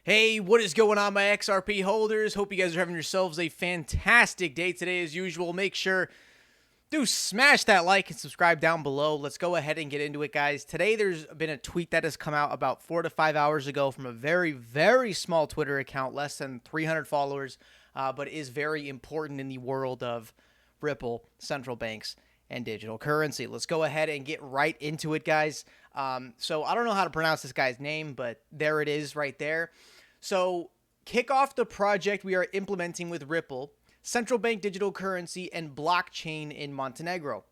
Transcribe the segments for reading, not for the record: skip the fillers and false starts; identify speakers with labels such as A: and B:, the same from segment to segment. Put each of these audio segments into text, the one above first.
A: Hey, what is going on, my XRP holders? Hope you guys are having yourselves a fantastic day today as usual. Make sure to smash that like and subscribe down below. Let's go ahead and get into it, guys. Today, there's been a tweet that has come out about 4 to 5 hours ago from a very, very small Twitter account, less than 300 followers, but is very important in the world of Ripple, central banks, and digital currency. Let's go ahead and get right into it, guys. So I don't know how to pronounce this guy's name, but there it is right there. So kick off the project we are implementing with Ripple, central bank digital currency, and blockchain in Montenegro.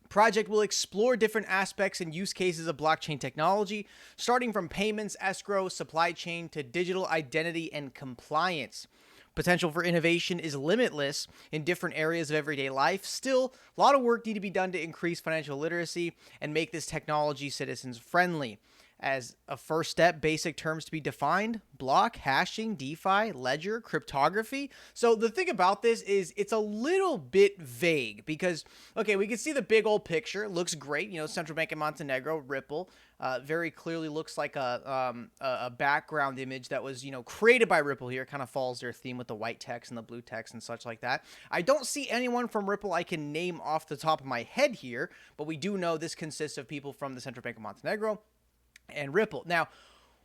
A: Project will explore different aspects and use cases of blockchain technology, starting from payments, escrow, supply chain, to digital identity and compliance. Potential for innovation is limitless in different areas of everyday life. Still, a lot of work needs to be done to increase financial literacy and make this technology citizens friendly. As a first step, basic terms to be defined: block, hashing, DeFi, ledger, cryptography. So the thing about this is it's a little bit vague because, okay, we can see the big old picture. Looks great. You know, central bank in Montenegro, Ripple. Very clearly looks like a background image that was, created by Ripple here. Kind of follows their theme with the white text and the blue text and such like that. I don't see anyone from Ripple I can name off the top of my head here, but we do know this consists of people from the Central Bank of Montenegro and Ripple. Now,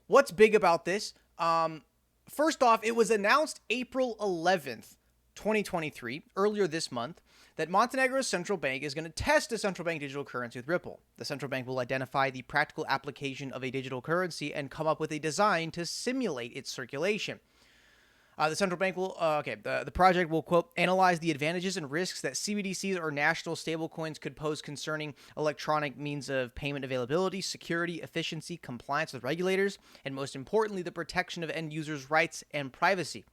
A: what's big about this? First off, it was announced April 11th, 2023, earlier this month, that Montenegro's central bank is going to test a central bank digital currency with Ripple. The central bank will identify the practical application of a digital currency and come up with a design to simulate its circulation. The central bank will, the project will, quote, analyze the advantages and risks that CBDCs or national stablecoins could pose concerning electronic means of payment availability, security, efficiency, compliance with regulators, and most importantly, the protection of end users' rights and privacy.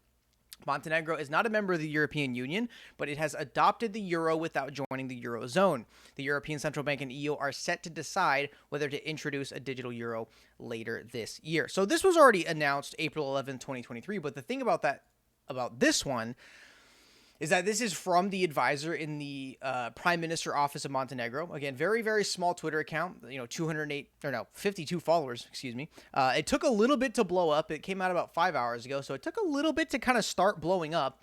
A: Montenegro is not a member of the European Union, but it has adopted the euro without joining the eurozone. The European Central Bank and EU are set to decide whether to introduce a digital euro later this year. So this was already announced April 11, 2023, but the thing about this one is that this is from the advisor in the Prime Minister Office of Montenegro. Again, very, very small Twitter account, 52 followers, excuse me. It took a little bit to blow up. It came out about 5 hours ago, so it took a little bit to kind of start blowing up.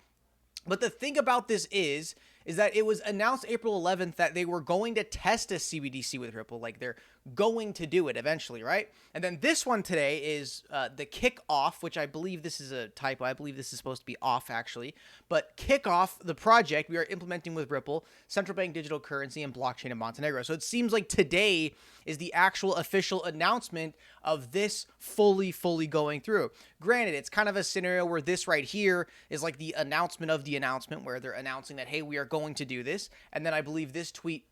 A: But the thing about this is that it was announced April 11th that they were going to test a CBDC with Ripple. Like, they're going to do it eventually, right? And then this one today is the kick off, which I believe this is a typo. I believe this is supposed to be off, actually. But kick off the project we are implementing with Ripple, central bank digital currency, and blockchain in Montenegro. So it seems like today is the actual official announcement of this fully going through. Granted, it's kind of a scenario where this right here is like the announcement of the announcement, where they're announcing that, hey, we are going to do this. And then I believe this tweet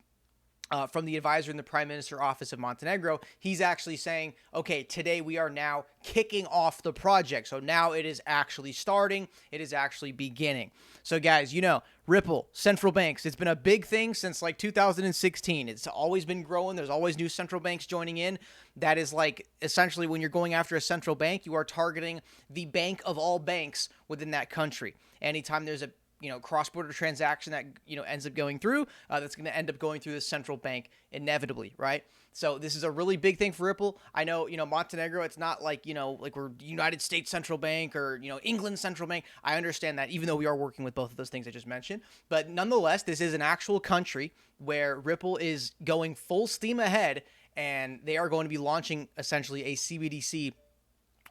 A: from the advisor in the Prime Minister Office of Montenegro, he's actually saying, okay, today we are now kicking off the project. So now it is actually starting. It is actually beginning. So guys, Ripple, central banks, it's been a big thing since like 2016. It's always been growing. There's always new central banks joining in. That is like essentially when you're going after a central bank, you are targeting the bank of all banks within that country. Anytime there's a cross-border transaction that, ends up going through, that's going to end up going through the central bank inevitably, right? So this is a really big thing for Ripple. I know, Montenegro, it's not like, like we're United States Central Bank or, England Central Bank. I understand that, even though we are working with both of those things I just mentioned. But nonetheless, this is an actual country where Ripple is going full steam ahead, and they are going to be launching essentially a CBDC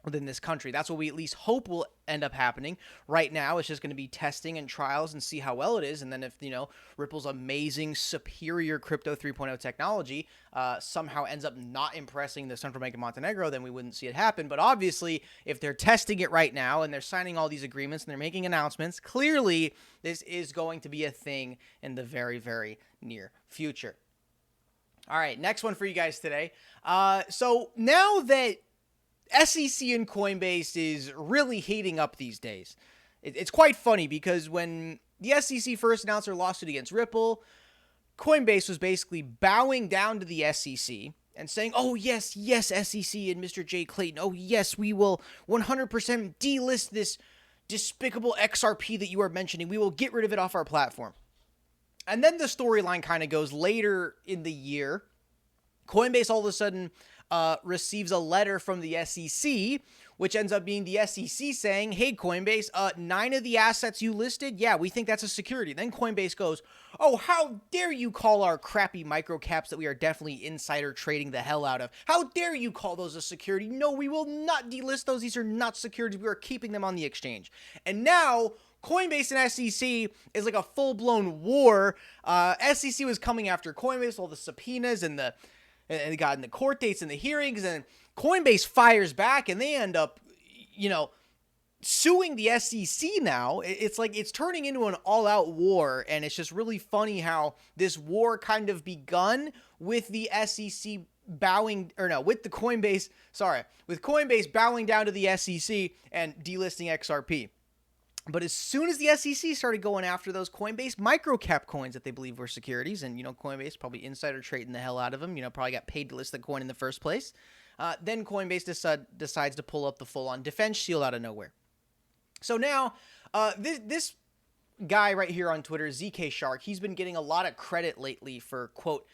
A: within this country. That's what we at least hope will end up happening. Right now, it's just going to be testing and trials and see how well it is. And then if, Ripple's amazing, superior crypto 3.0 technology somehow ends up not impressing the Central Bank of Montenegro, then we wouldn't see it happen. But obviously, if they're testing it right now and they're signing all these agreements and they're making announcements, clearly this is going to be a thing in the very, very near future. All right, next one for you guys today. So now that SEC and Coinbase is really heating up these days. It's quite funny because when the SEC first announced their lawsuit against Ripple, Coinbase was basically bowing down to the SEC and saying, oh, yes, SEC and Mr. Jay Clayton, oh, yes, we will 100% delist this despicable XRP that you are mentioning. We will get rid of it off our platform. And then the storyline kind of goes later in the year. Coinbase all of a sudden receives a letter from the SEC which ends up being the SEC saying, hey, Coinbase, 9 of the assets you listed, yeah, we think that's a security. Then Coinbase goes, oh, how dare you call our crappy microcaps that we are definitely insider trading the hell out of? How dare you call those a security? No, we will not delist those. These are not securities. We are keeping them on the exchange. And now Coinbase and SEC is like a full-blown war. SEC was coming after Coinbase, all the subpoenas and they got in the court dates and the hearings, and Coinbase fires back, and they end up, suing the SEC now. It's like it's turning into an all-out war, and it's just really funny how this war kind of begun with the SEC with Coinbase bowing down to the SEC and delisting XRP. But as soon as the SEC started going after those Coinbase microcap coins that they believe were securities, and, Coinbase probably insider trading the hell out of them, probably got paid to list the coin in the first place, then Coinbase decides to pull up the full-on defense shield out of nowhere. So now, this guy right here on Twitter, ZK Shark, he's been getting a lot of credit lately for, quote,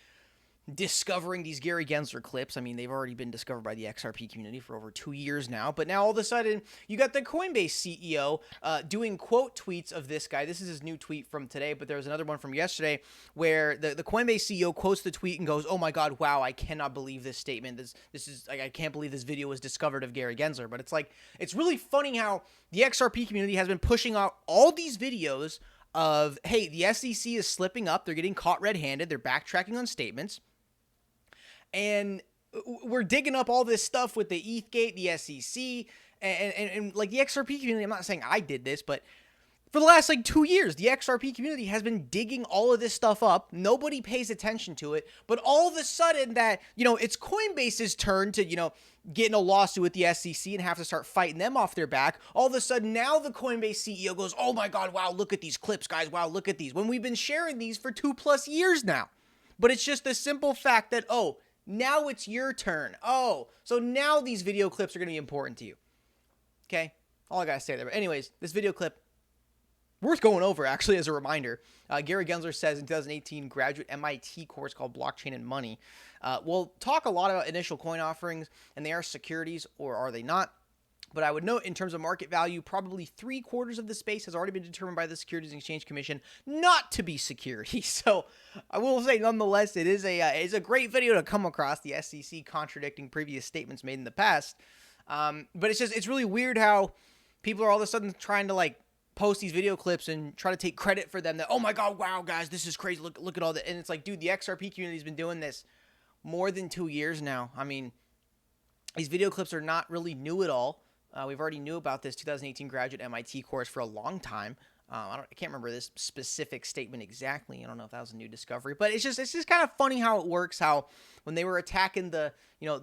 A: discovering these Gary Gensler clips. I mean, they've already been discovered by the XRP community for over 2 years now, but now all of a sudden you got the Coinbase CEO doing quote tweets of this guy. This is his new tweet from today, but there was another one from yesterday where the Coinbase CEO quotes the tweet and goes, oh my God, wow, I cannot believe this statement. This is like, I can't believe this video was discovered of Gary Gensler. But it's like, it's really funny how the XRP community has been pushing out all these videos of, hey, the SEC is slipping up. They're getting caught red-handed. They're backtracking on statements. And we're digging up all this stuff with the ETHgate, the SEC, and like the XRP community. I'm not saying I did this, but for the last 2 years, the XRP community has been digging all of this stuff up. Nobody pays attention to it. But all of a sudden that, it's Coinbase's turn to, get in a lawsuit with the SEC and have to start fighting them off their back. All of a sudden now the Coinbase CEO goes, oh my God, wow, look at these clips, guys. Wow, look at these. When we've been sharing these for 2+ years now. But it's just the simple fact that, oh, now it's your turn. Oh, so now these video clips are going to be important to you. Okay? All I got to say there. But anyways, this video clip, worth going over, actually, as a reminder. Gary Gensler says in 2018, graduate MIT course called Blockchain and Money. We'll talk a lot about initial coin offerings, and they are securities, or are they not? But I would note, in terms of market value, probably 3/4 of the space has already been determined by the Securities and Exchange Commission not to be security. So I will say, nonetheless, it is a great video to come across, the SEC contradicting previous statements made in the past. But it's really weird how people are all of a sudden trying to post these video clips and try to take credit for them. That, oh my God, wow, guys, this is crazy. Look at all that. And it's like, dude, the XRP community's been doing this more than 2 years now. I mean, these video clips are not really new at all. We've already knew about this 2018 graduate MIT course for a long time. I can't remember this specific statement exactly. I don't know if that was a new discovery, but it's just kind of funny how it works. How when they were attacking the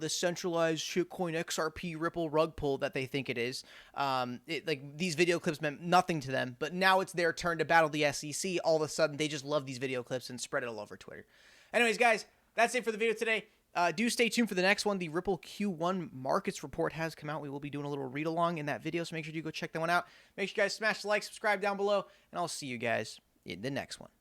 A: centralized shitcoin XRP Ripple rug pull that they think it is, these video clips meant nothing to them. But now it's their turn to battle the SEC. All of a sudden, they just love these video clips and spread it all over Twitter. Anyways, guys, that's it for the video today. Do stay tuned for the next one. The Ripple Q1 markets report has come out. We will be doing a little read along in that video, so make sure you go check that one out. Make sure you guys smash the like, subscribe down below, and I'll see you guys in the next one.